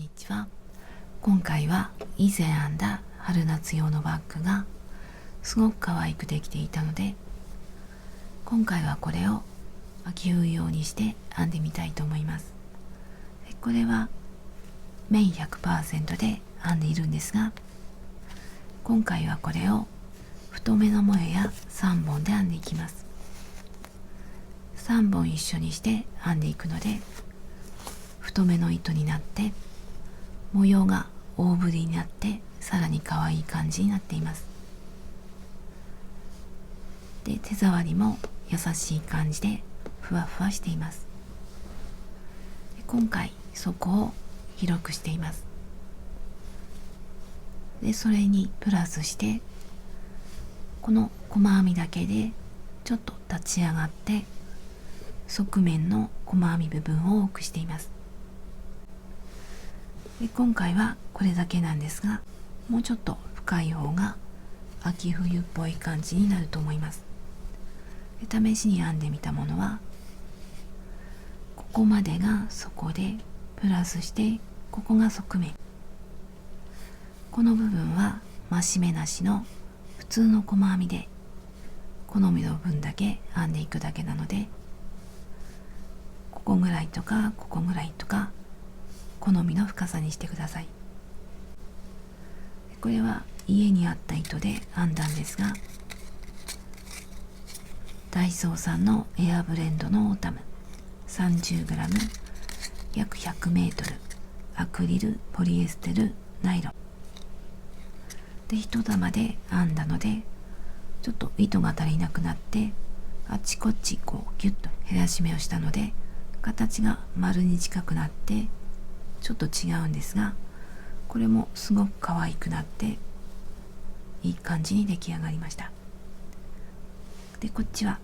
にちは。今回は以前編んだ春夏用のバッグがすごく可愛くできていたので、今回はこれを秋冬用にして編んでみたいと思います。これは綿 100% で編んでいるんですが、今回はこれを太めのもえや3本で編んでいきます。3本一緒にして編んでいくので、太めの糸になって模様が大ぶりになってさらに可愛い感じになっています。で、手触りも優しい感じでふわふわしています。で、今回底を広くしています。で、それにプラスしてこの細編みだけでちょっと立ち上がって側面の細編み部分を多くしています。で、今回はこれだけなんですが、もうちょっと深い方が秋冬っぽい感じになると思います。で、試しに編んでみたものはここまでが底で、プラスしてここが側面、この部分は増し目なしの普通の細編みで好みの分だけ編んでいくだけなので、ここぐらいとかここぐらいとか好みの深さにしてください。これは家にあった糸で編んだんですが、ダイソーさんのエアブレンドのオータム 30g 約 100m アクリルポリエステルナイロンで一玉で編んだので、ちょっと糸が足りなくなってあっちこっちこうギュッと減らし目をしたので、形が丸に近くなってちょっと違うんですが、これもすごく可愛くなっていい感じに出来上がりました。で、こっちは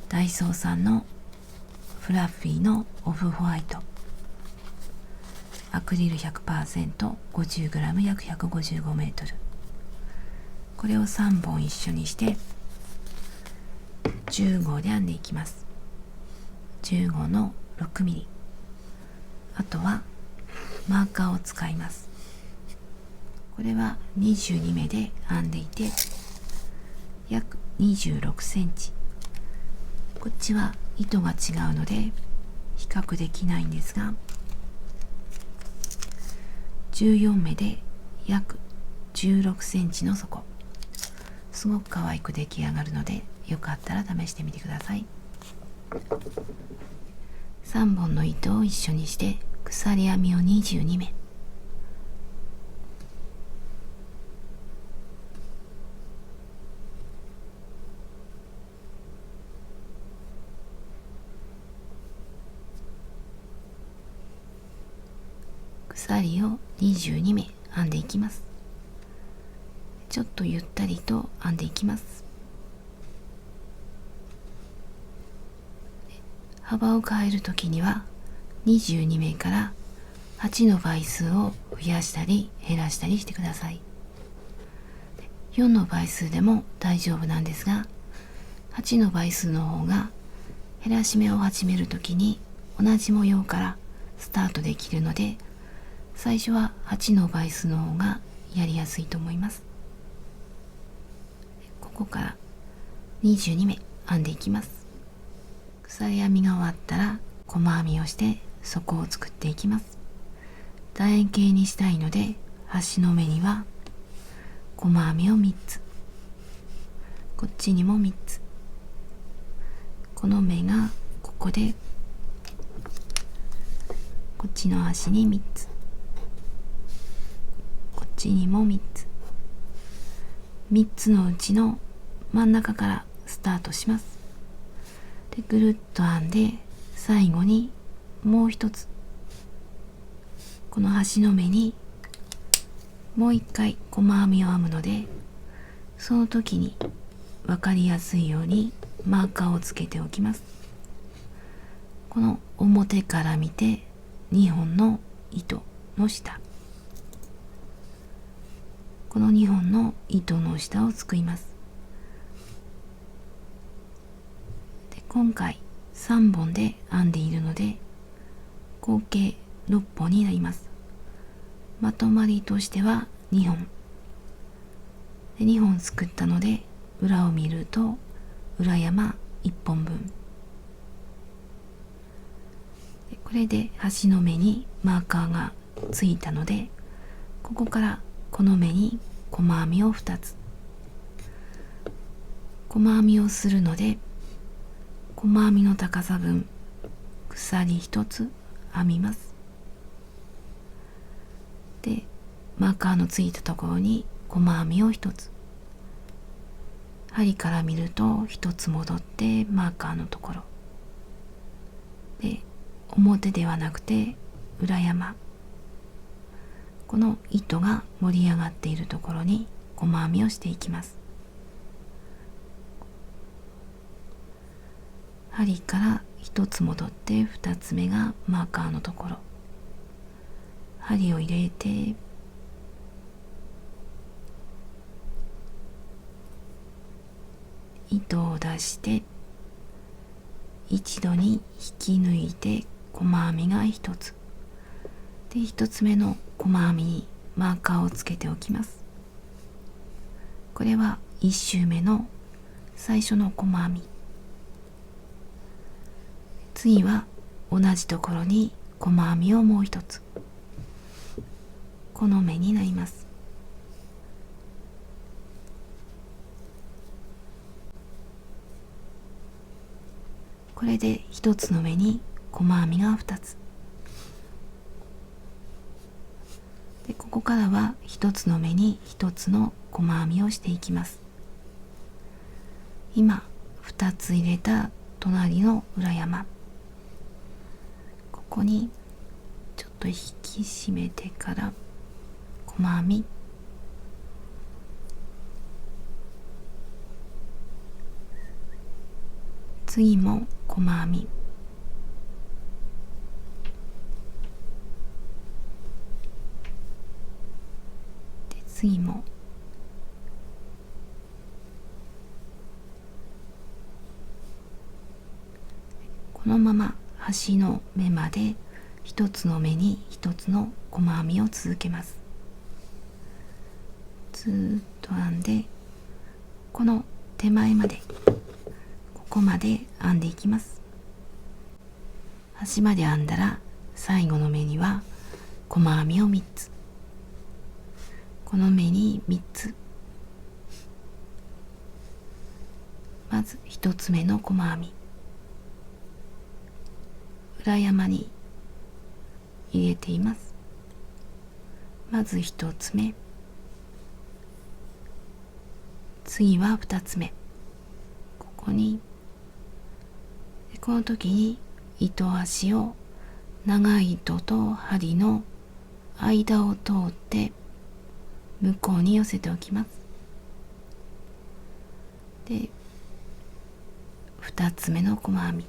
ダイソーさんのフラッフィーのオフホワイトアクリル 100% 50g 約 155m、 これを3本一緒にして10号で編んでいきます。10号の 6mm、 あとはマーカーを使います。これは22目で編んでいて約26センチ、こっちは糸が違うので比較できないんですが、14目で約16センチの底、すごく可愛く出来上がるので、よかったら試してみてください。3本の糸を一緒にして鎖編みを22目、鎖を22目編んでいきます。ちょっとゆったりと編んでいきます。幅を変えるときには22目から8の倍数を増やしたり減らしたりしてください。4の倍数でも大丈夫なんですが、8の倍数の方が減らし目を始めるときに同じ模様からスタートできるので、最初は8の倍数の方がやりやすいと思います。ここから22目編んでいきます。鎖編みが終わったら細編みをして底を作っていきます。楕円形にしたいので、端の目には細編みを3つ、こっちにも3つ、この目がここでこっちの端に3つ、こっちにも3つ、3つのうちの真ん中からスタートします。で、ぐるっと編んで最後にもう一つこの端の目にもう一回細編みを編むので、その時に分かりやすいようにマーカーをつけておきます。この表から見て2本の糸の下、この2本の糸の下をすくいます。で、今回3本で編んでいるので合計6本になります。まとまりとしては2本で、2本すくったので裏を見ると裏山1本分で、これで端の目にマーカーがついたので、ここからこの目に細編みを2つ、細編みをするので細編みの高さ分鎖1つ編みます。でマーカーのついたところに細編みを1つ、針から見ると1つ戻ってマーカーのところで、表ではなくて裏山、この糸が盛り上がっているところに細編みをしていきます。針から1つ戻って2つ目がマーカーのところ、針を入れて糸を出して一度に引き抜いて細編みが1つで、1つ目の細編みにマーカーをつけておきます。これは1周目の最初の細編み。次は同じところに細編みをもう1つ、この目になります。これで1つの目に細編みが2つで、ここからは1つの目に1つの細編みをしていきます。今2つ入れた隣の裏山、ここにちょっと引き締めてから細編み、次も細編み、で次もこのまま端の目まで一つの目に一つの細編みを続けます。ずーっと編んで、この手前までここまで編んでいきます。端まで編んだら最後の目には細編みを3つ、この目に3つ、まず1つ目の細編み、裏山に入れています。まず1つ目、次は2つ目、ここに、この時に糸端を長い糸と針の間を通って向こうに寄せておきます。で2つ目の細編み、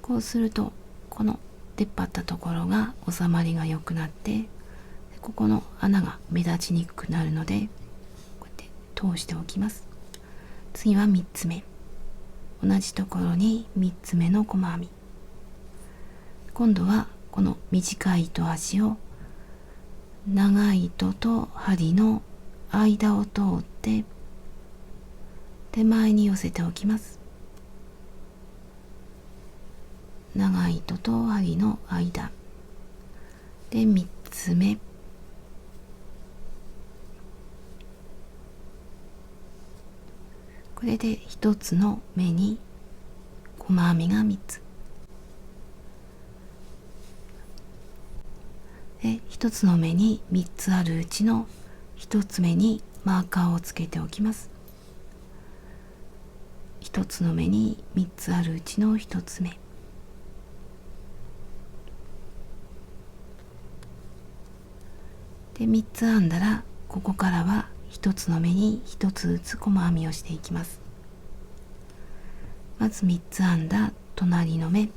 こうするとこの出っ張ったところが収まりが良くなって、ここの穴が目立ちにくくなるので、こうやって通しておきます。次は3つ目、同じところに3つ目の細編み、今度はこの短い糸端を長い糸と針の間を通って手前に寄せておきます。長い糸と針の間で3つ目、これで1つの目に細編みが3つで、1つの目に3つあるうちの1つ目にマーカーをつけておきます。1つの目に3つあるうちの1つ目で、3つ編んだらここからは1つの目に1つずつ細編みをしていきます。まず3つ編んだ隣の目、で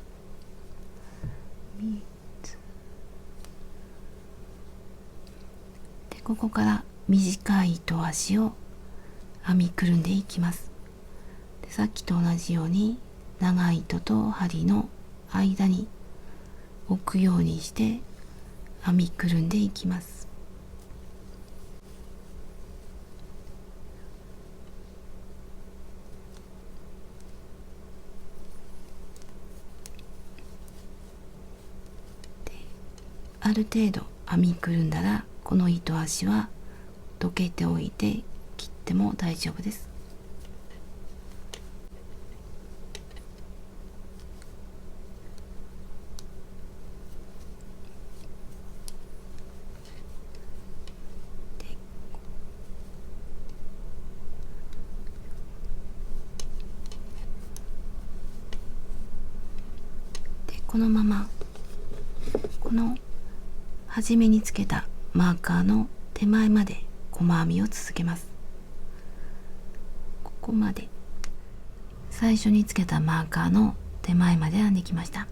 ここから短い糸端を編みくるんでいきます。でさっきと同じように長い糸と針の間に置くようにして編みくるんでいきます。ある程度編みくるんだら、この糸端はどけておいて切っても大丈夫です。でこのままこの初めにつけたマーカーの手前まで細編みを続けます。ここまで最初につけたマーカーの手前まで編んできました。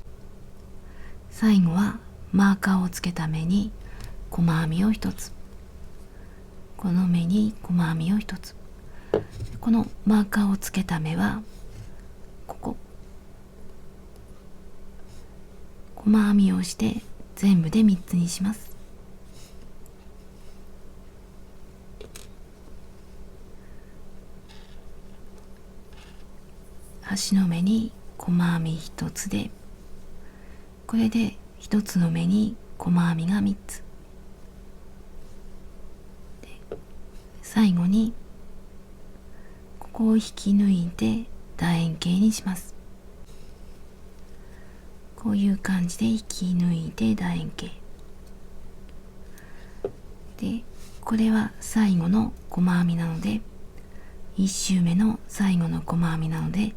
最後はマーカーをつけた目に細編みを1つ、この目に細編みを1つ、このマーカーをつけた目はここ細編みをして全部で3つにします。端の目に細編み1つで、これで1つの目に細編みが3つで、最後にここを引き抜いて楕円形にします。こういう感じで引き抜いて楕円形で、これは最後の細編みなので、1周目の最後の細編みなので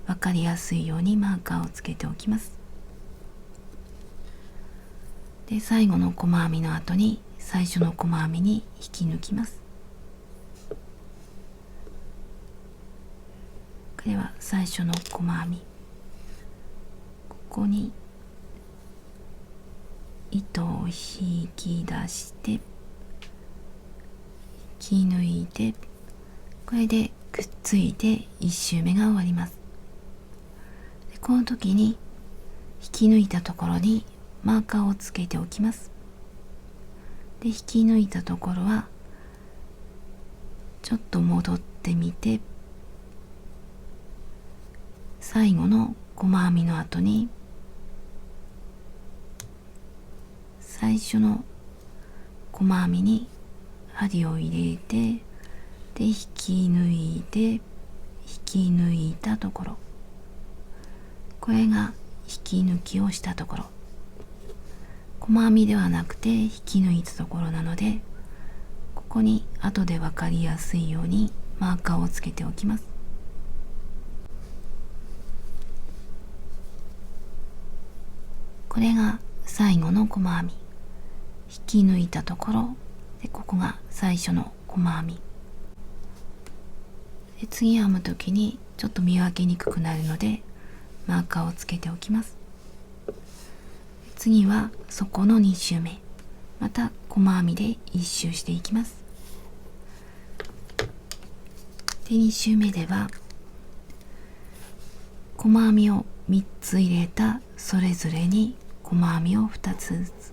分かりやすいようにマーカーをつけておきます。で最後の細編みの後に最初の細編みに引き抜きます。これは最初の細編み、ここに糸を引き出して引き抜いて、これでくっついて1周目が終わります。でこの時に引き抜いたところにマーカーをつけておきます。で引き抜いたところはちょっと戻ってみて、最後の細編みの後に最初の細編みに針を入れて、で引き抜いて引き抜いたところ、これが引き抜きをしたところ、細編みではなくて引き抜いたところなので、ここに後で分かりやすいようにマーカーをつけておきます。これが最後の細編み、引き抜いたところで、ここが最初の細編みで、次編む時にちょっと見分けにくくなるのでマーカーをつけておきます。次はそこの2周目、また細編みで1周していきます。で2周目では細編みを3つ入れたそれぞれに細編みを2つずつ、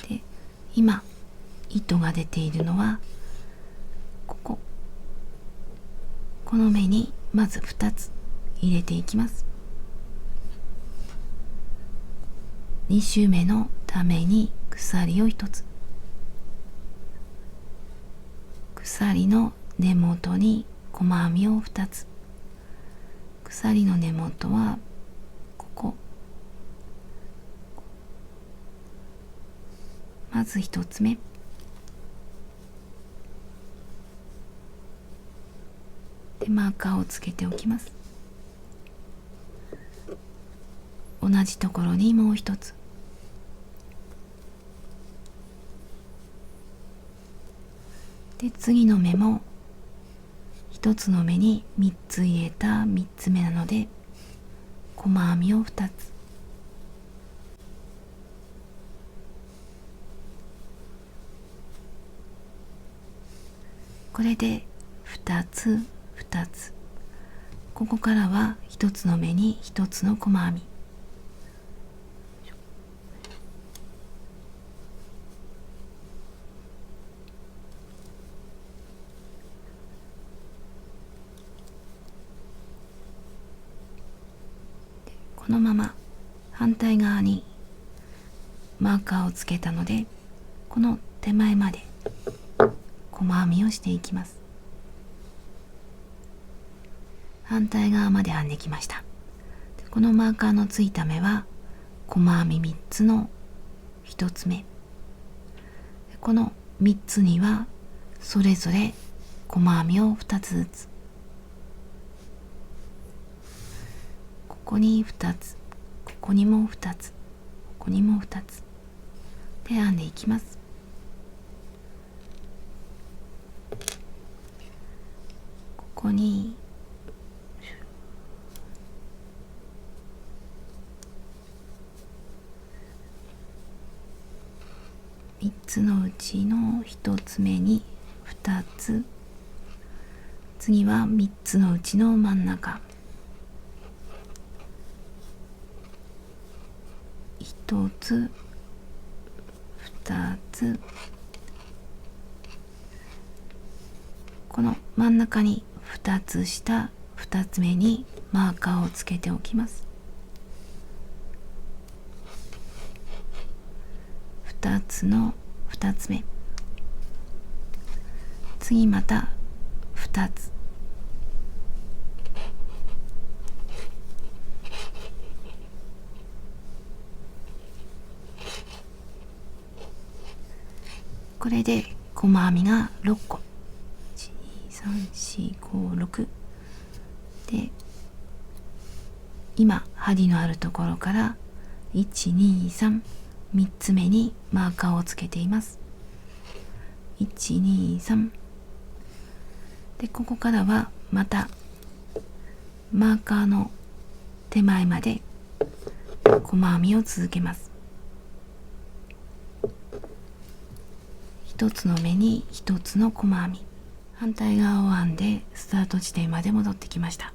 で今糸が出ているのはこの目にまず2つ入れていきます。2周目のために鎖を1つ、鎖の根元に細編みを2つ、鎖の根元はここ、まず1つ目でマーカーをつけておきます。同じところにもう1つ、で次の目も1つの目に3つ入れた3つ目なので細編みを2つ、これで2つ2つ、ここからは1つの目に1つの細編み。このまま反対側にマーカーをつけたので、この手前まで細編みをしていきます。反対側まで編んできました。このマーカーのついた目は細編み3つの1つ目。この3つにはそれぞれ細編みを2つずつ、ここに2つ、ここにも2つ、ここにも2つで編んでいきます。ここに3つのうちの1つ目に2つ、次は3つのうちの真ん中1つ2つ、この真ん中に2つ下2つ目にマーカーをつけておきます。2つの2つ目、次また2つ、これで細編みが6個、12345で、今針のあるところから123、3つ目にマーカーをつけています。123で、ここからはまたマーカーの手前まで細編みを続けます。1つの目に1つの細編み、反対側を編んでスタート地点まで戻ってきました。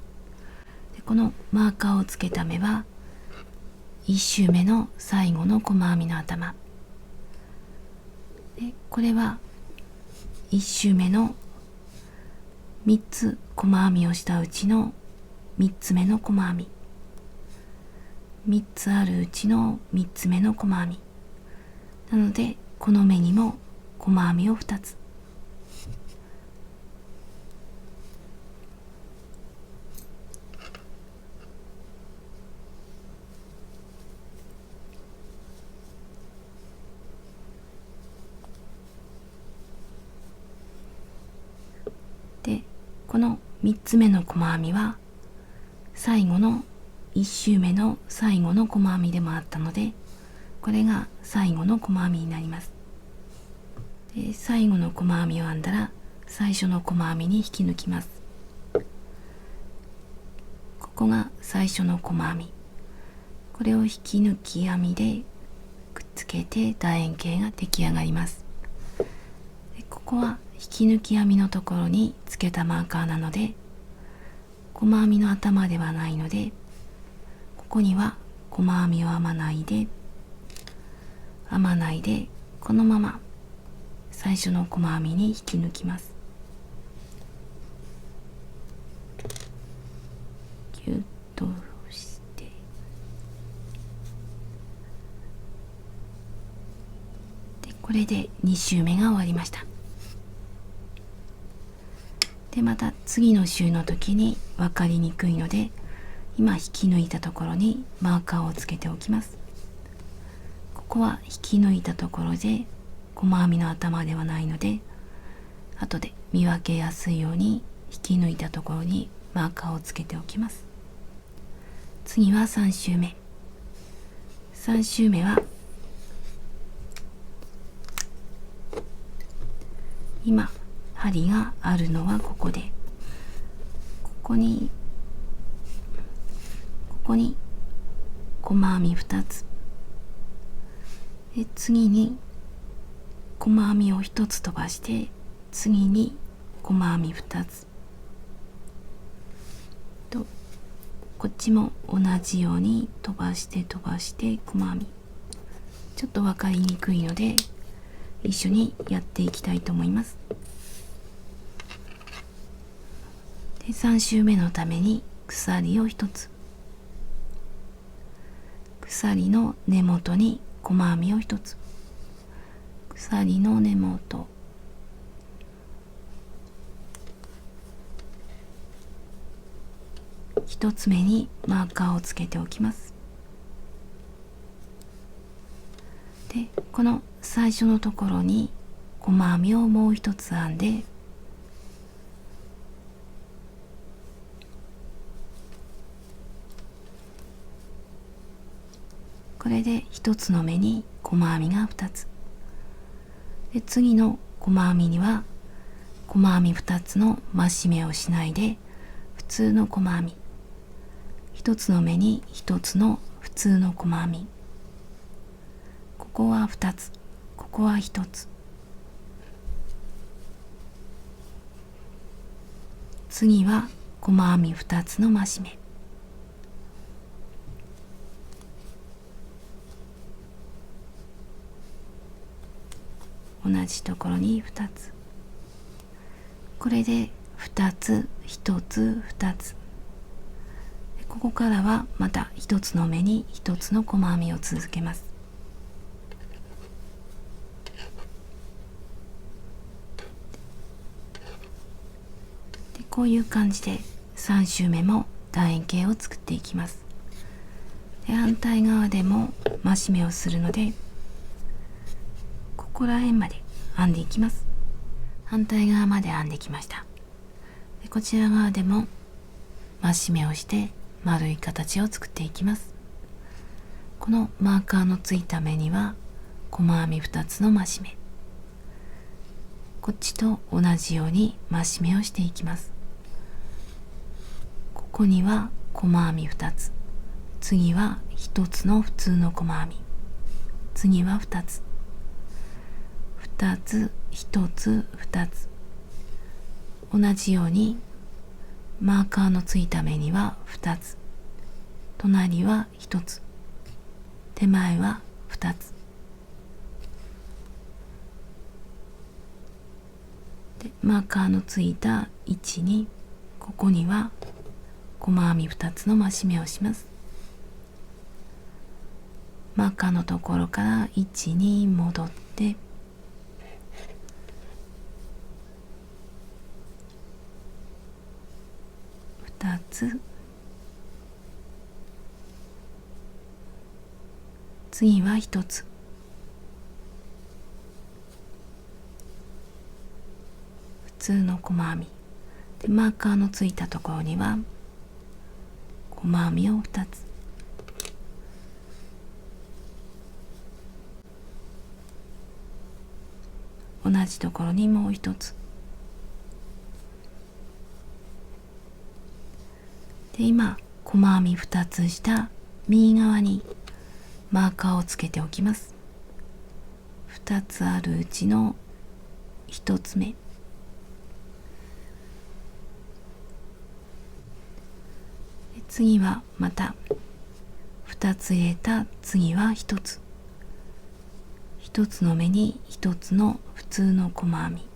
で、このマーカーをつけた目は1周目の最後の細編みの頭で、これは1周目の3つ細編みをしたうちの3つ目の細編み、3つあるうちの3つ目の細編みなので、この目にも細編みを2つ、で、この3つ目の細編みは最後の1周目の最後の細編みでもあったので、これが最後の細編みになります。で、最後の細編みを編んだら最初の細編みに引き抜きます。ここが最初の細編み、これを引き抜き編みでくっつけて楕円形が出来上がります。で、ここは引き抜き編みのところにつけたマーカーなので、細編みの頭ではないので、ここには細編みを編まないで、このまま最初の細編みに引き抜きます。ギュッと下ろして、で、これで2周目が終わりました。で、また次の周の時に分かりにくいので、今引き抜いたところにマーカーをつけておきます。ここは引き抜いたところで細編みの頭ではないので、後で見分けやすいように引き抜いたところにマーカーをつけておきます。次は3周目。3周目は今針があるのはここで、ここに細編み2つで、次に細編みを1つ飛ばして、次に細編み2つと、こっちも同じように飛ばして細編み。ちょっと分かりにくいので一緒にやっていきたいと思います。で、3周目のために鎖を1つ、鎖の根元に細編みを1つ、鎖の根元、1つ目にマーカーをつけておきます。で、この最初のところに細編みをもう1つ編んで、これで1つの目に細編みが2つで、次の細編みには細編み2つの増し目をしないで普通の細編み、1つの目に1つの普通の細編み、ここは2つ、ここは1つ、次は細編み2つの増し目、同じところに2つ、これで2つ1つ2つ、ここからはまた1つの目に1つの細編みを続けます。で、こういう感じで3周目も楕円形を作っていきます。で、反対側でも増し目をするので、ここら辺まで編んでいきます。反対側まで編んできました。で、こちら側でも増し目をして丸い形を作っていきます。このマーカーのついた目には細編み2つの増し目、こっちと同じように増し目をしていきます。ここには細編み2つ、次は1つの普通の細編み、次は2つ、2つ1つ2つ、同じようにマーカーのついた目には2つ、隣は1つ、手前は2つで、マーカーのついた位置に、ここには細編み2つの増し目をします。マーカーのところから位置に戻って、2つ、次は1つ、普通の細編みで、マーカーのついたところには細編みを2つ、同じところにもう1つで、今細編み2つした右側にマーカーをつけておきます。2つあるうちの1つ目、次はまた2つ入れた次は1つ、1つの目に1つの普通の細編み、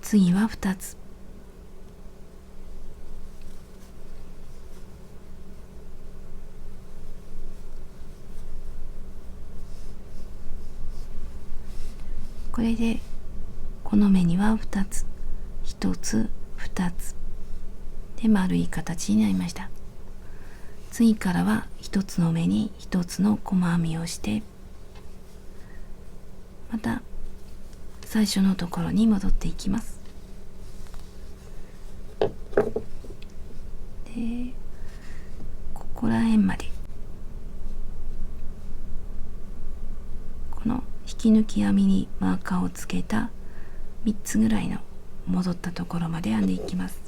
次は2つ、これでこの目には2つ、1つ2つで丸い形になりました。次からは1つの目に1つの細編みをして、また最初のところに戻っていきます。で、ここら辺までこの引き抜き編みにマーカーをつけた3つぐらいの戻ったところまで編んでいきます。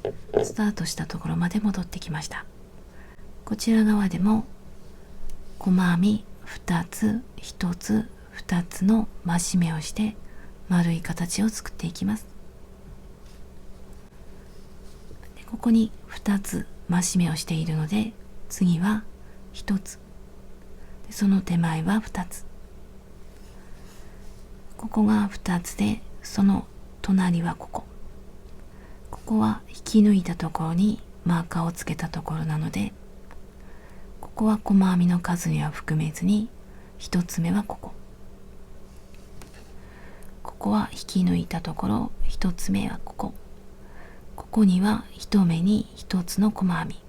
スタートしたところまで戻ってきました。こちら側でも細編み2つ1つ2つの増し目をして丸い形を作っていきます。でここに2つ増し目をしているので、次は1つで、その手前は2つ、ここが2つで、その隣はここは引き抜いたところにマーカーをつけたところなので、ここは細編みの数には含めずに、1つ目はここは引き抜いたところ、1つ目はここには1目に1つの細編み、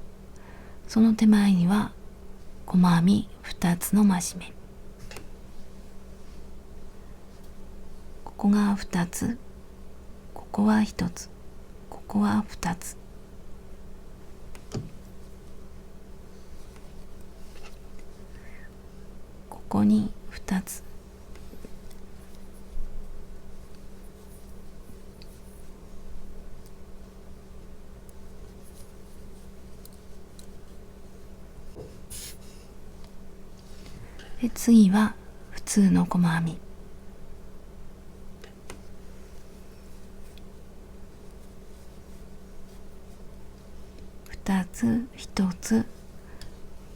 その手前には細編み2つの増し目、ここが2つ、ここは1つ、ここは2つ、ここに2つ、で次は普通の細編み、2つ1つ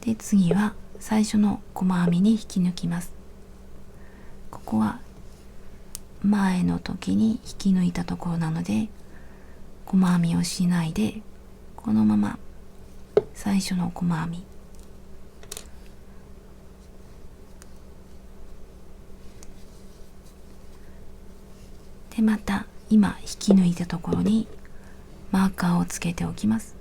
で、次は最初の細編みに引き抜きます。ここは前の時に引き抜いたところなので、細編みをしないで、このまま最初の細編み、でまた今引き抜いたところにマーカーをつけておきます。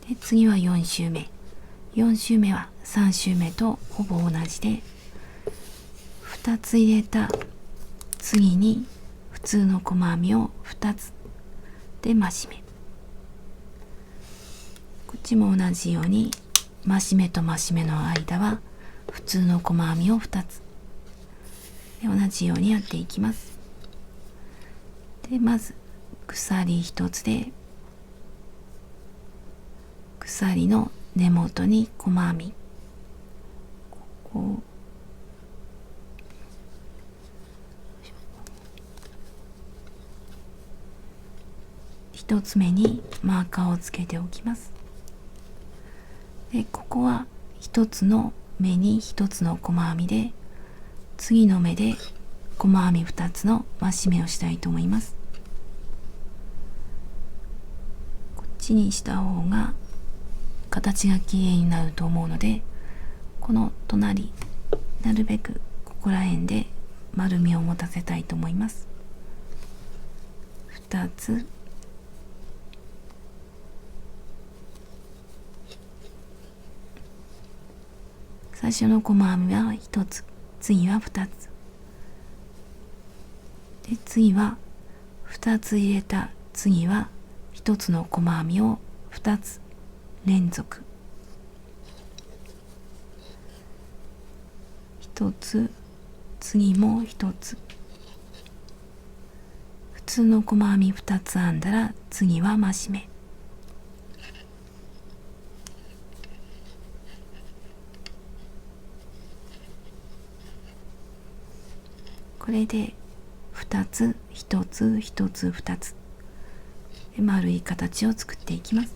で次は4周目、4周目は3周目とほぼ同じで、2つ入れた次に普通の細編みを2つで増し目、こっちも同じように増し目と増し目の間は普通の細編みを2つで、同じようにやっていきます。でまず鎖1つで、鎖の根元に細編み、こ1つ目にマーカーをつけておきます。でここは1つの目に1つの細編みで、次の目で細編み2つの増し目をしたいと思います。こっちにした方が形がきれいになると思うので、この隣なるべくここら辺で丸みを持たせたいと思います。2つ、最初の細編みは1つ、次は2つで、次は2つ入れた次は1つの細編みを2つ連続、1つ、次も1つ、普通の細編み2つ編んだら次は増し目、これで2つ1つ1つ2つで丸い形を作っていきます。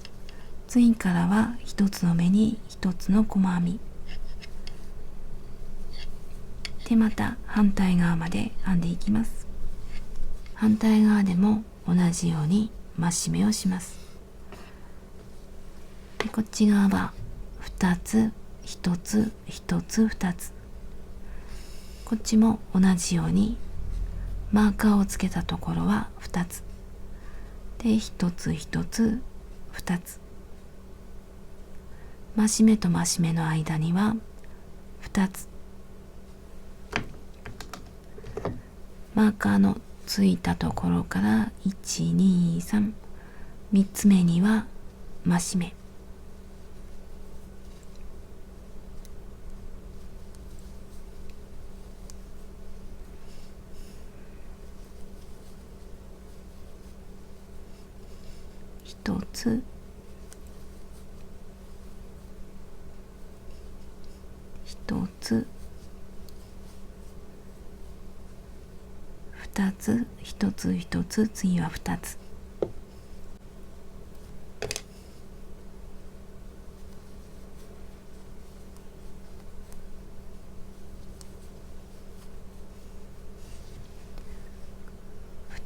次からは1つの目に1つの細編みで、また反対側まで編んでいきます。反対側でも同じように増し目をします。でこっち側は2つ1つ1つ2つ、こっちも同じようにマーカーをつけたところは2つで、1つ1つ2つ、増し目と増し目の間には2つ、マーカーのついたところから1、2、3、3つ目には増し目、1つ、1 2つ1つ1つ、次は2つ。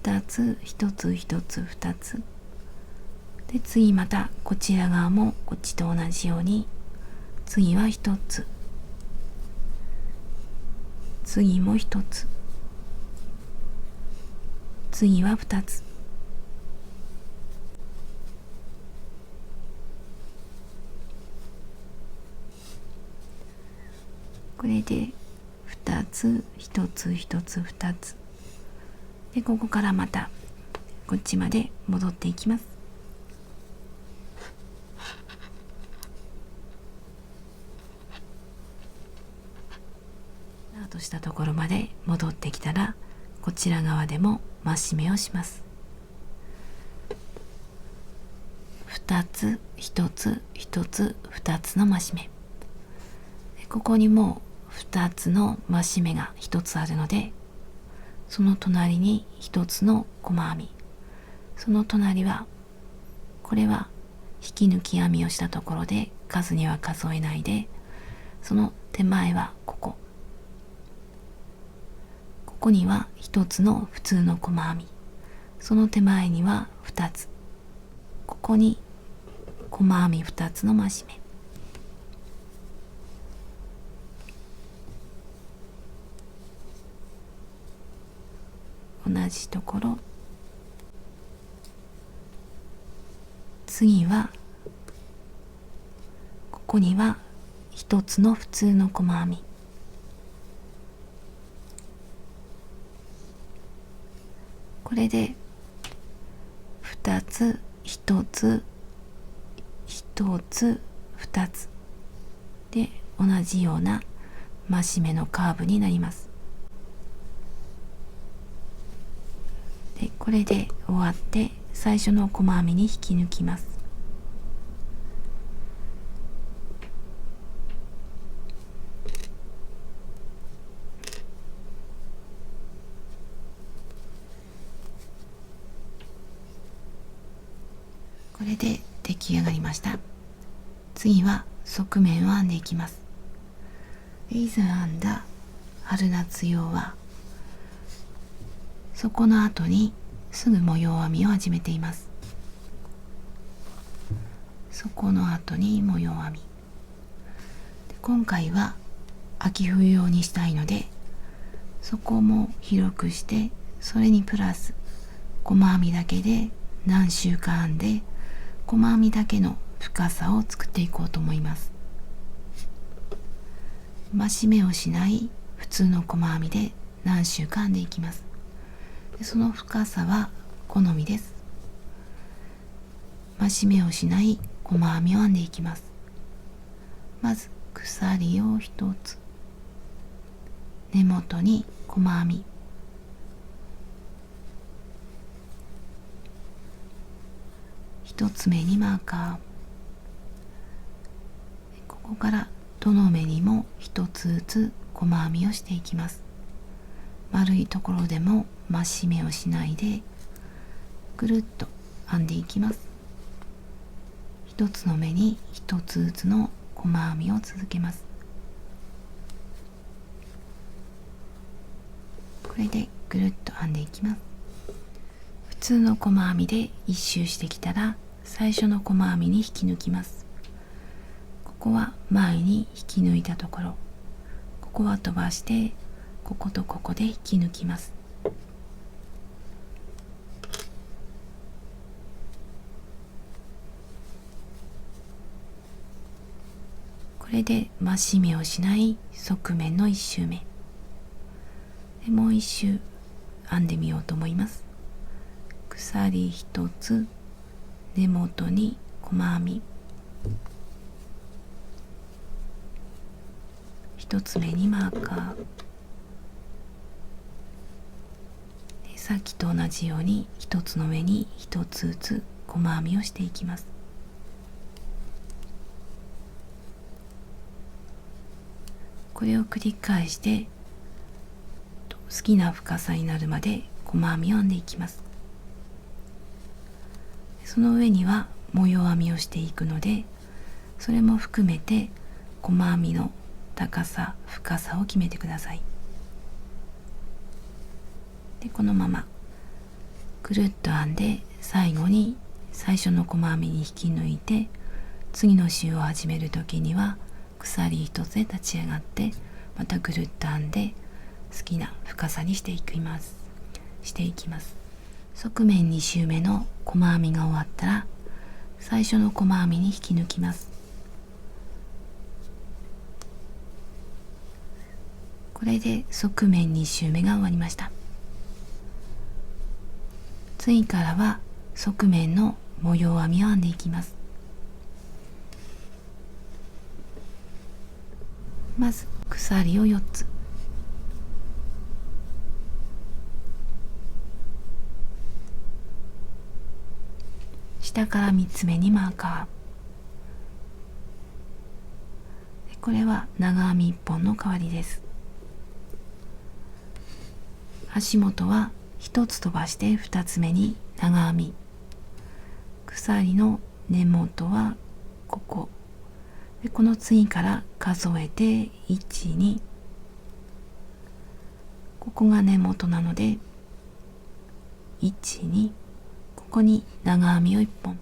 2つ1つ1つ2つで、次またこちら側もこっちと同じように、次は1つ、次も1つ、次は2つ。これで2つ1つ1つ2つで、ここからまたこっちまで戻っていきます。スタートしたところまで戻ってきたら、こちら側でも増し目をします。2つ1つ1つ2つの増し目。ここにも2つの増し目が1つあるので、その隣に1つの細編み、その隣は、これは引き抜き編みをしたところで数には数えないで、その手前はここには1つの普通の細編み、その手前には2つ、ここに細編み2つの増し目。同じところ、次はここには一つの普通の細編み、これで2つ1つ1つ2つで、同じような増し目のカーブになります。でこれで終わって、最初の細編みに引き抜きます。これで出来上がりました。次は側面を編んでいきます。以前編んだ春夏用は、そこの後にすぐ模様編みを始めています。そこの後に模様編みで、今回は秋冬用にしたいので、そこも広くして、それにプラス細編みだけで何周か編んで、細編みだけの深さを作っていこうと思います。増し目をしない普通の細編みで何周か編んでいきます。その深さは好みです。増し目をしない細編みを編んでいきます。まず鎖を1つ、根元に細編み、1つ目にマーカー、ここからどの目にも1つずつ細編みをしていきます。丸いところでも増し目をしないでぐるっと編んでいきます。1つの目に1つずつの細編みを続けます。これでぐるっと編んでいきます。普通の細編みで1周してきたら、最初の細編みに引き抜きます。ここは前に引き抜いたところ、ここは飛ばして、こことここで引き抜きます。これで増し目をしない側面の1周目で、もう1周編んでみようと思います。鎖1つ、根元に細編み、1つ目にマーカーで、さっきと同じように1つの上に1つずつ細編みをしていきます。これを繰り返して、好きな深さになるまで細編みを編んでいきます。その上には模様編みをしていくので、それも含めて細編みの高さ深さを決めてください。でこのままぐるっと編んで、最後に最初の細編みに引き抜いて、次の週を始める時には鎖一つで立ち上がって、またぐるっと編んで好きな深さにしていきます。側面2周目の細編みが終わったら、最初の細編みに引き抜きます。これで側面2周目が終わりました。次からは側面の模様編みを編んでいきます。まず鎖を4つ、下から3つ目にマーカー。これは長編み1本の代わりです。足元は1つ飛ばして2つ目に長編み、鎖の根元はここで、この次から数えて1、2、ここが根元なので1、2、ここに長編みを1本、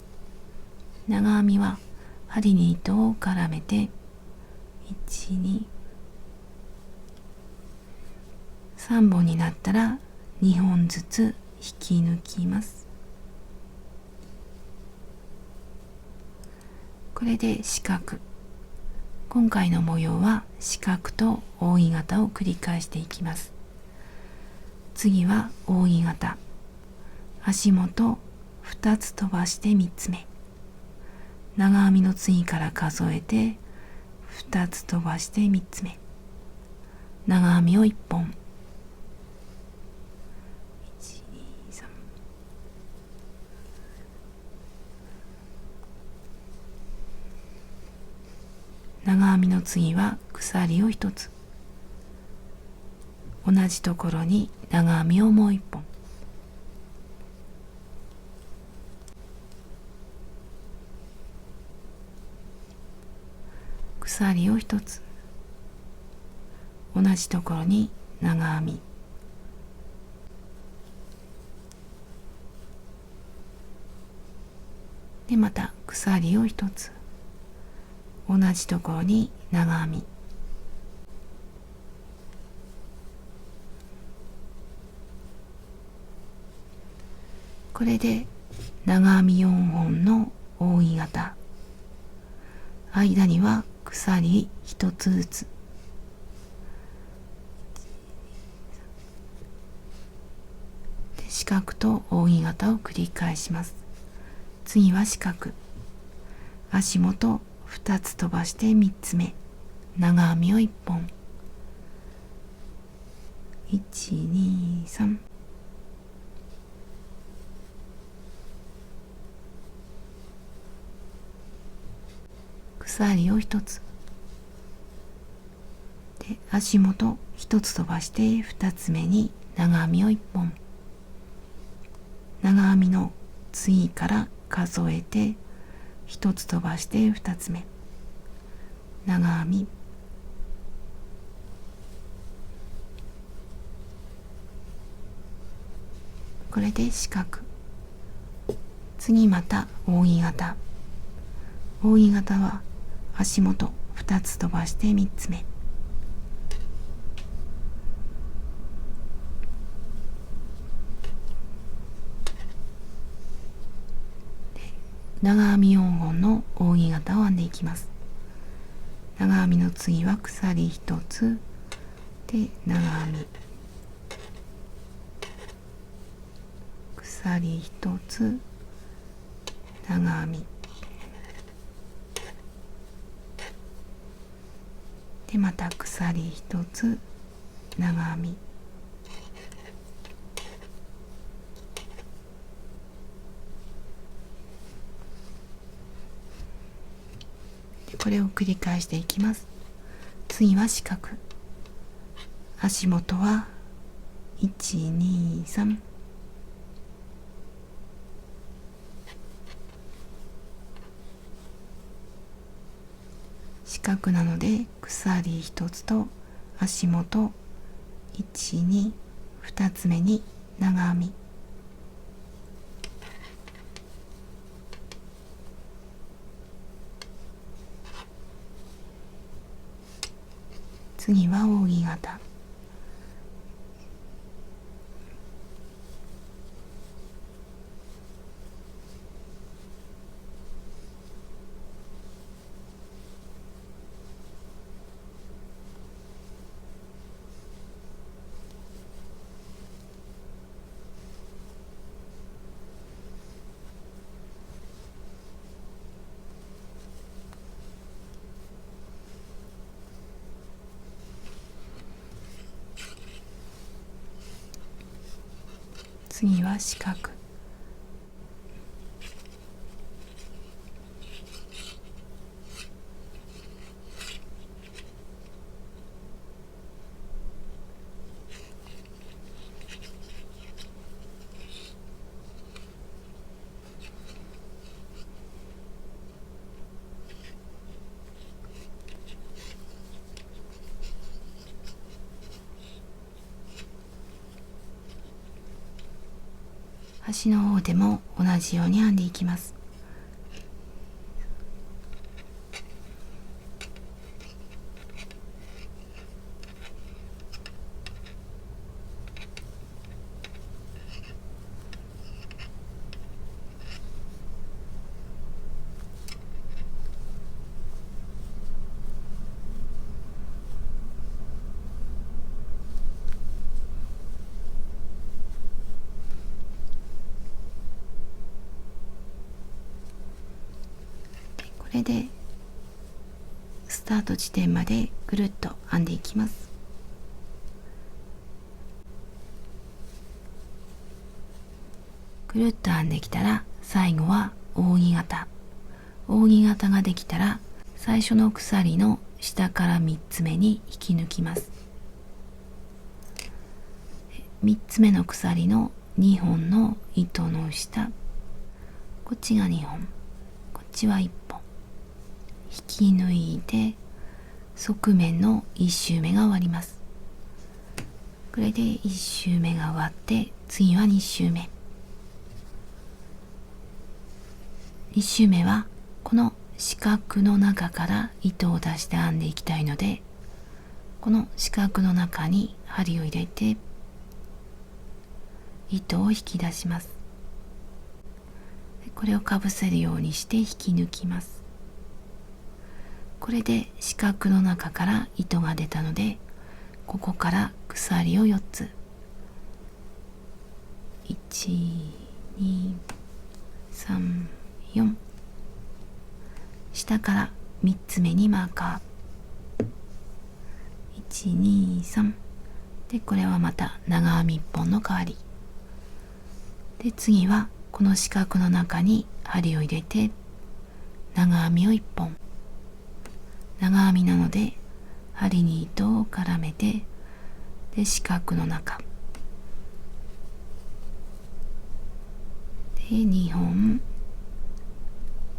長編みは針に糸を絡めて1、2、3本になったら2本ずつ引き抜きます。これで四角。今回の模様は四角と扇形を繰り返していきます。次は扇形。足元2つ飛ばして3つ目。長編みの次から数えて2つ飛ばして3つ目。長編みを1本。長編みの次は鎖を1つ、同じところに長編みをもう1本、鎖を1つ、同じところに長編み、でまた鎖を1つ、同じところに長編み、これで長編み4本の扇形、間には鎖1つずつ、で四角と扇形を繰り返します。次は四角、足元2つ飛ばして3つ目、長編みを1本、1、2、3、鎖を1つで、足元1つ飛ばして2つ目に長編みを1本、長編みの次から数えて1つ飛ばして2つ目、長編み、これで四角。次また扇形。扇形は足元2つ飛ばして3つ目、長編み4本の扇形を編んでいきます。長編みの次は鎖1つで長編み、鎖1つ、長編みで、また鎖1つ、長編みで、これを繰り返していきます。次は四角、足元は1、2、3、角なので鎖1つと足元1、2、2つ目に長編み、次は扇形、次は四角、端の方でも同じように編んでいきます。これでスタート地点までぐるっと編んでいきます。ぐるっと編んできたら最後は扇形。扇形ができたら最初の鎖の下から3つ目に引き抜きます。3つ目の鎖の2本の糸の下、こっちが2本、こっちは1本引き抜いて側面の1周目が終わります。これで1周目が終わって次は2周目。2周目はこの四角の中から糸を出して編んでいきたいので、この四角の中に針を入れて糸を引き出します。これをかぶせるようにして引き抜きます。これで四角の中から糸が出たので、ここから鎖を4つ、1、2、3、4、下から3つ目にマーカー、1、2、3で、これはまた長編み1本の代わりで、次はこの四角の中に針を入れて長編みを1本、長編みなので針に糸を絡めて、で四角の中で2本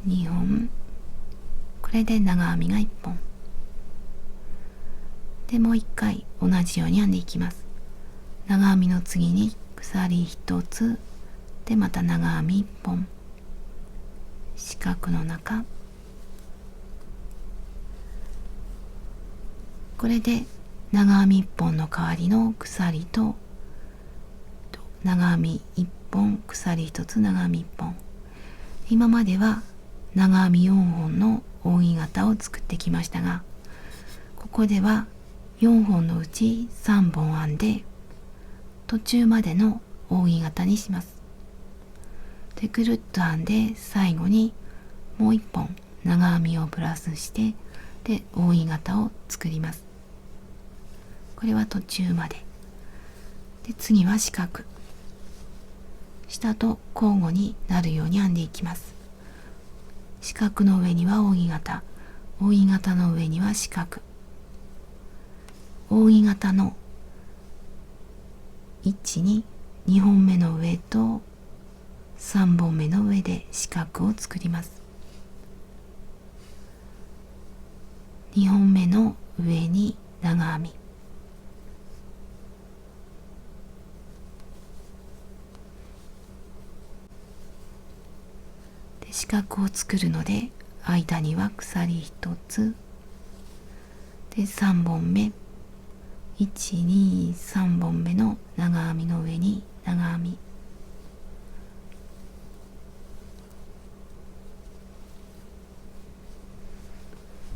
2本、これで長編みが1本で、もう1回同じように編んでいきます。長編みの次に鎖1つで、また長編み1本、四角の中、これで長編み1本の代わりの鎖と長編み1本、鎖1つ、長編み1本。今までは長編み4本の扇形を作ってきましたが、ここでは4本のうち3本編んで途中までの扇形にします。でぐるっと編んで最後にもう1本長編みをプラスして、で扇形を作ります。これは途中までで、次は四角、下と交互になるように編んでいきます。四角の上には扇形、扇形の上には四角、扇形の1、2本目の上と3本目の上で四角を作ります。2本目の上に長編み、で四角を作るので間には鎖1つで3本目、123本目の長編みの上に長編み、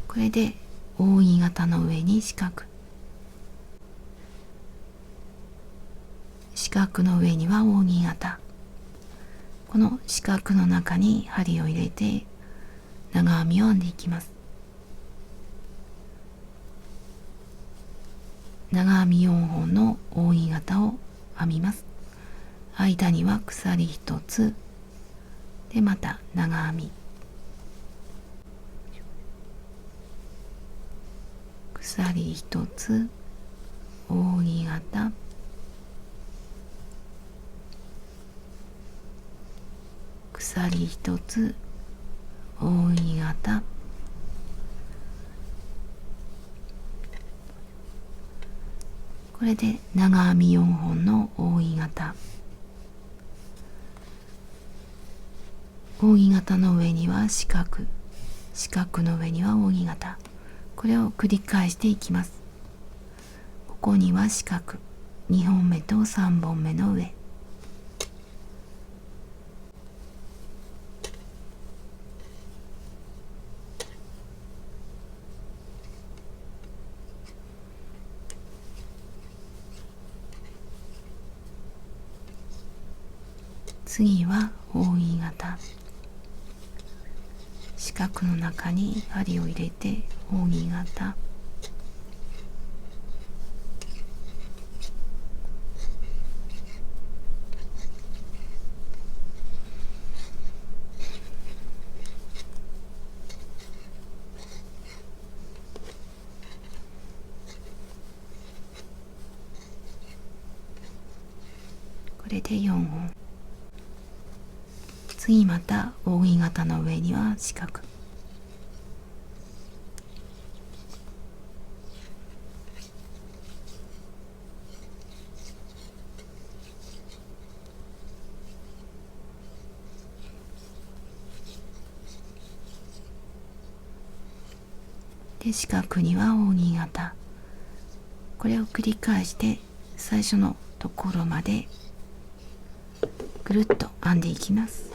これで扇形の上に四角、四角の上には扇形、この四角の中に針を入れて長編みを編んでいきます。長編み4本の扇形を編みます。間には鎖1つでまた長編み、鎖1つ、扇形、鎖1つ、扇形、これで長編み4本の扇形、扇形の上には四角、四角の上には扇形、これを繰り返していきます。ここには四角2本目と3本目の上、次は扇形、四角の中に針を入れて扇形、これで4本。次また扇形の上には四角、で四角には扇形、これを繰り返して最初のところまでぐるっと編んでいきます。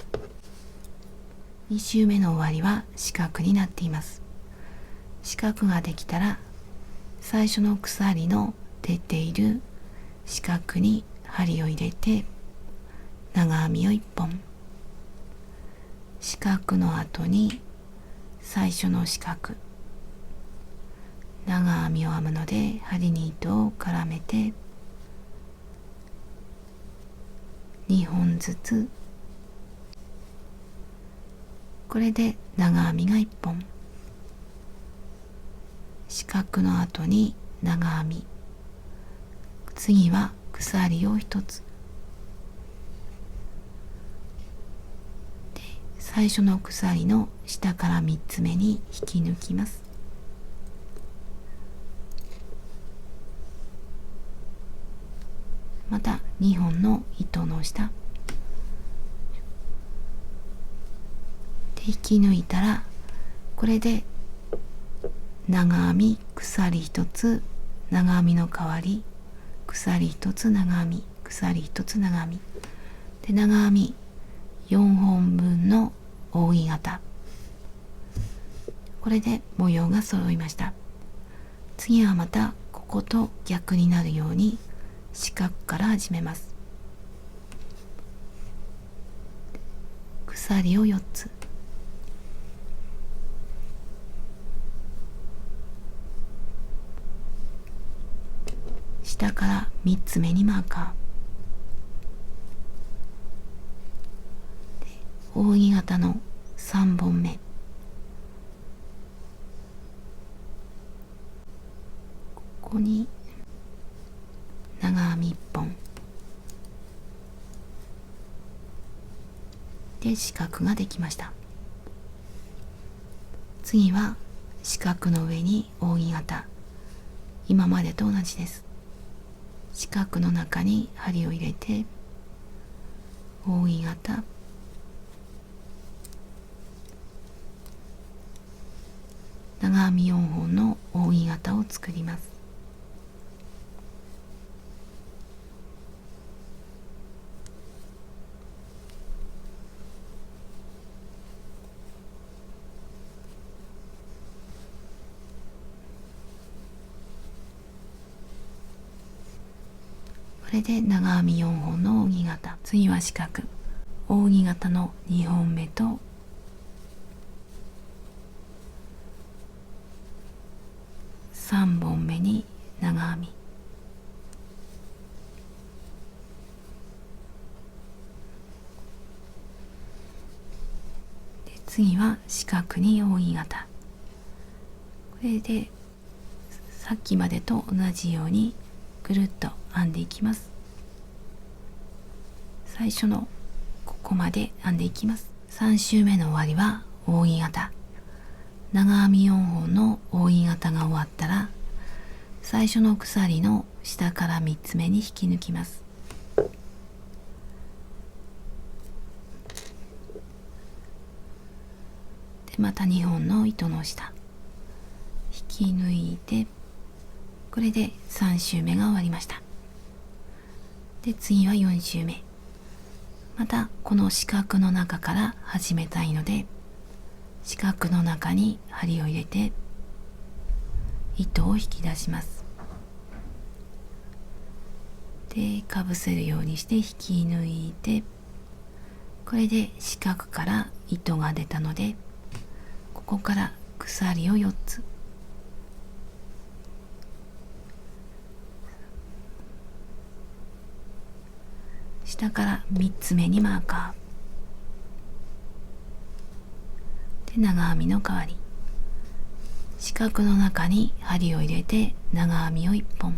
2周目の終わりは四角になっています。四角ができたら最初の鎖の出ている四角に針を入れて長編みを1本、四角の後に最初の四角、長編みを編むので針に糸を絡めて2本ずつ、これで長編みが1本、四角の後に長編み、次は鎖を1つで最初の鎖の下から3つ目に引き抜きます。また2本の糸の下で引き抜いたら、これで長編み鎖1つ、長編みの代わり鎖1つ長編み、鎖1つ長編みで長編み4本分の扇形、これで模様が揃いました。次はまたここと逆になるように四角から始めます。鎖を4つ、下から3つ目にマーカーで扇形の3本目、ここに長編み1本で四角ができました。次は四角の上に扇形、今までと同じです。四角の中に針を入れて扇形、長編み4本の扇形を作ります。これで長編み4本の扇形、次は四角、扇形の2本目と3本目に長編み、で次は四角に扇形、これでさっきまでと同じようにぐるっと編んでいきます。最初のここまで編んでいきます。3周目の終わりは扇形、長編み4本の扇形が終わったら最初の鎖の下から3つ目に引き抜きます。でまた2本の糸の下引き抜いて、これで3周目が終わりました。で次は4周目、またこの四角の中から始めたいので、四角の中に針を入れて糸を引き出します。でかぶせるようにして引き抜いて、これで四角から糸が出たので、ここから鎖を4つ、下から3つ目にマーカーで、長編みの代わり、四角の中に針を入れて長編みを1本、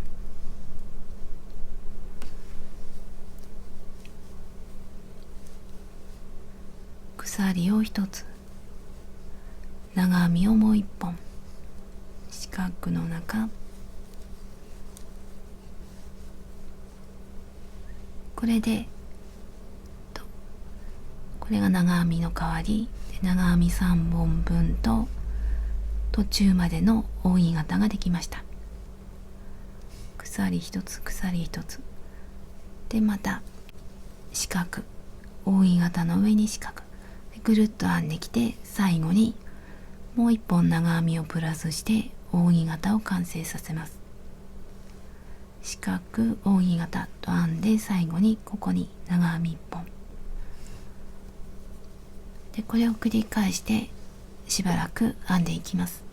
鎖を1つ、長編みをもう1本、四角の中、これでこれが長編みの代わりで、長編み3本分と途中までの扇形ができました。鎖1つ、鎖1つで、また四角、扇形の上に四角でぐるっと編んできて、最後にもう1本長編みをプラスして扇形を完成させます。四角、扇形と編んで、最後にここに長編み1本で、これを繰り返してしばらく編んでいきます。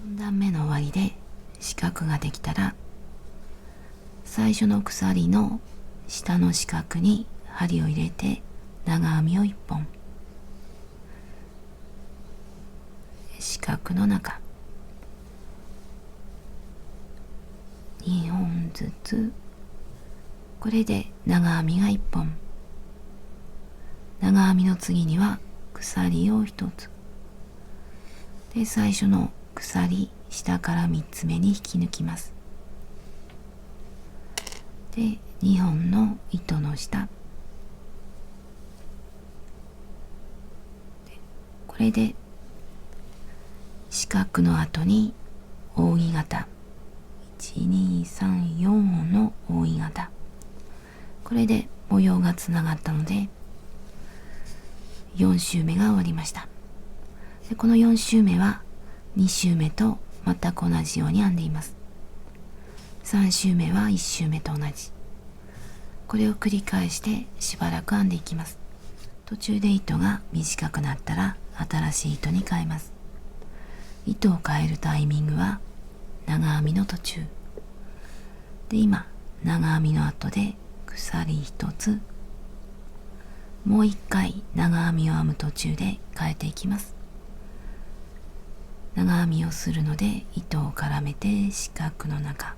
4段目の終わりで四角ができたら、最初の鎖の下の四角に針を入れて長編みを1本、四角の中2本ずつ、これで長編みが1本、長編みの次には鎖を1つで、最初の鎖下から3つ目に引き抜きます。で2本の糸の下、これで四角の後に扇形、1,2,3,4本の扇形、これで模様がつながったので4周目が終わりました。でこの4周目は2周目と全く同じように編んでいます。3周目は1周目と同じ、これを繰り返してしばらく編んでいきます。途中で糸が短くなったら新しい糸に変えます。糸を変えるタイミングは長編みの途中で、今長編みの後で鎖1つ、もう1回長編みを編む途中で変えていきます。長編みをするので糸を絡めて四角の中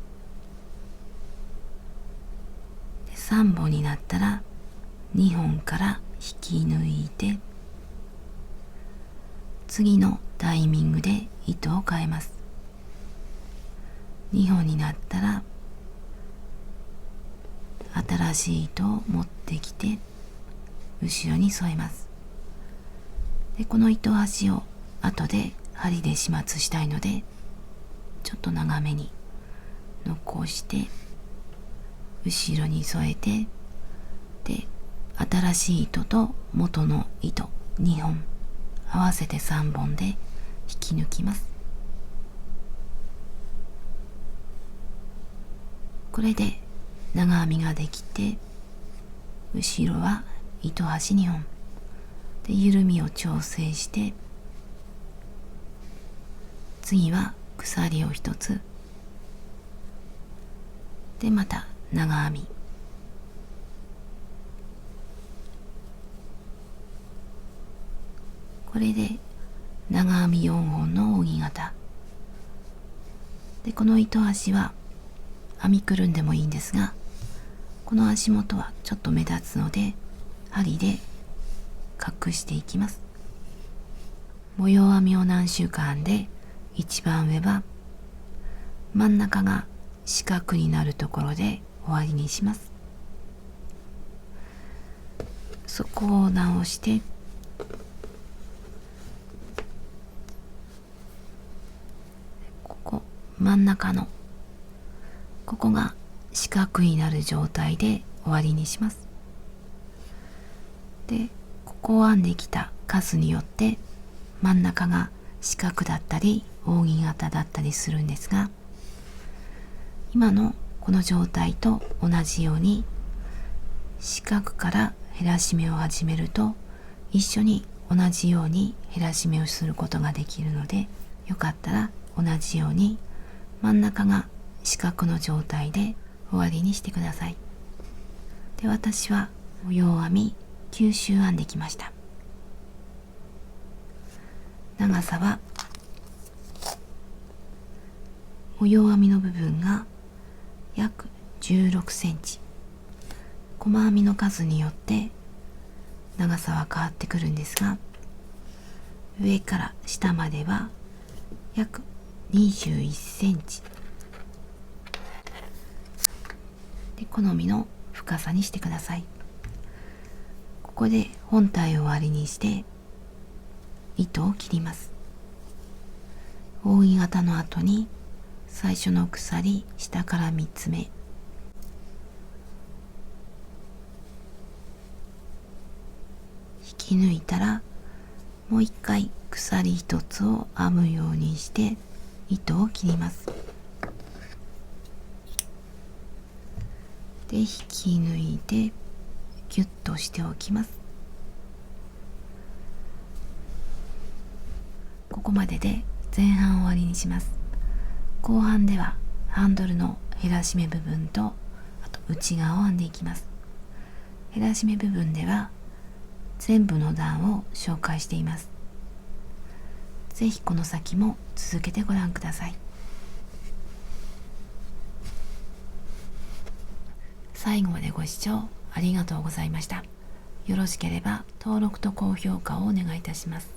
で、3本になったら2本から引き抜いて、次のタイミングで糸を変えます。2本になったら新しい糸を持ってきて後ろに添えます。でこの糸端を後で針で始末したいので、ちょっと長めに残して後ろに添えて、で新しい糸と元の糸2本合わせて3本で引き抜きます。これで長編みができて、後ろは糸端2本で緩みを調整して、次は鎖を1つで、また長編み、これで長編み4本の扇形で、この糸端は編みくるんでもいいんですが、この足元はちょっと目立つので針で隠していきます。模様編みを何週間編んで、一番上は真ん中が四角になるところで終わりにします。そこを直して、ここ真ん中のここが四角になる状態で終わりにします。でここを編んできた数によって真ん中が四角だったり扇形だったりするんですが、今のこの状態と同じように四角から減らし目を始めると、一緒に同じように減らし目をすることができるので、よかったら同じように真ん中が四角の状態で終わりにしてください。で私は模様編み9周編んできました。長さは模様編みの部分が約16センチ、細編みの数によって長さは変わってくるんですが、上から下までは約21センチで、好みの深さにしてください。ここで本体を終わりにして糸を切ります。扇形の後に最初の鎖下から3つ目、引き抜いたらもう一回鎖1つを編むようにして糸を切ります。で引き抜いてギュッとしておきます。ここまでで前半終わりにします。後半ではハンドルの減らし目部分と、あと内側を編んでいきます。減らし目部分では全部の段を紹介しています。ぜひこの先も続けてご覧ください。最後までご視聴ありがとうございました。よろしければ登録と高評価をお願いいたします。